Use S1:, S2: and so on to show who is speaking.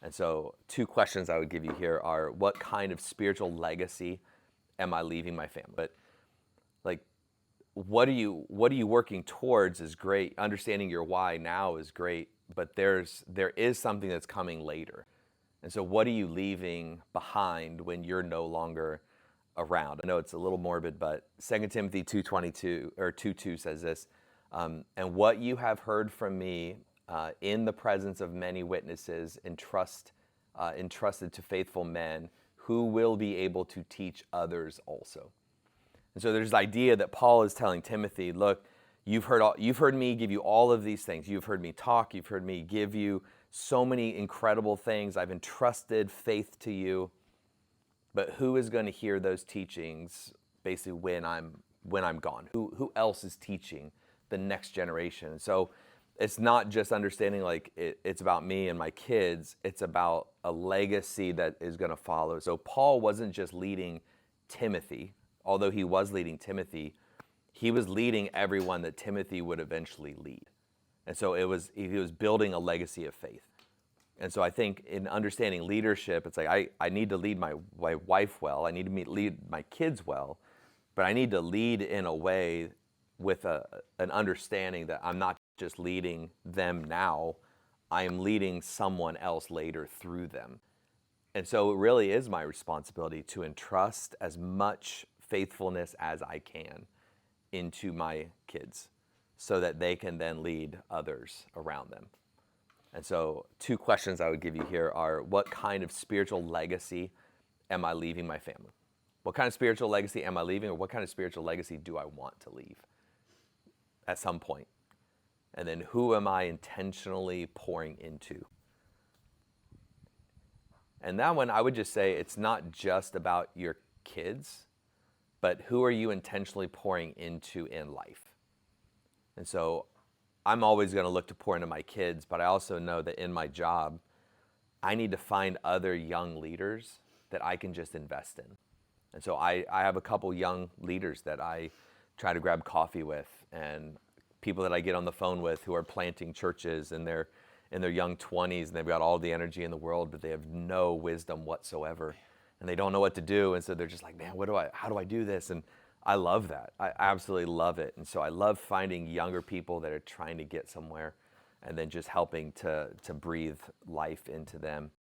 S1: And so, two questions I would give you here are: what kind of spiritual legacy am I leaving my family? But like, what are you working towards is great. Understanding your why now is great, but there is something that's coming later. And so, what are you leaving behind when you're no longer around? I know it's a little morbid, but 2 Timothy 2:22 or 2:2 says this, and what you have heard from me in the presence of many witnesses, entrusted to faithful men who will be able to teach others also. And so there's the idea that Paul is telling Timothy, look, you've heard me give you all of these things. You've heard me talk. You've heard me give you so many incredible things. I've entrusted faith to you. But who is going to hear those teachings basically when I'm gone? Who else is teaching the next generation? So it's not just understanding like it's about me and my kids. It's about a legacy that is going to follow. So Paul wasn't just leading Timothy, although he was leading Timothy. He was leading everyone that Timothy would eventually lead. And so he was building a legacy of faith. And so I think in understanding leadership, it's like I need to lead my wife well. I need to lead my kids well. But I need to lead in a way with an understanding that I'm not just leading them now. I am leading someone else later through them. And so it really is my responsibility to entrust as much faithfulness as I can into my kids so that they can then lead others around them. And so two questions I would give you here are: what kind of spiritual legacy am I leaving my family? What kind of spiritual legacy am I leaving, or what kind of spiritual legacy do I want to leave at some point? And then who am I intentionally pouring into? And that one, I would just say it's not just about your kids, but who are you intentionally pouring into in life? And so I'm always going to look to pour into my kids, but I also know that in my job, I need to find other young leaders that I can just invest in. And so I have a couple young leaders that I try to grab coffee with, and people that I get on the phone with who are planting churches, and they're in their young 20s and they've got all the energy in the world, but they have no wisdom whatsoever. And they don't know what to do. And so they're just like, man, how do I do this? And I love that. I absolutely love it. And so I love finding younger people that are trying to get somewhere and then just helping to breathe life into them.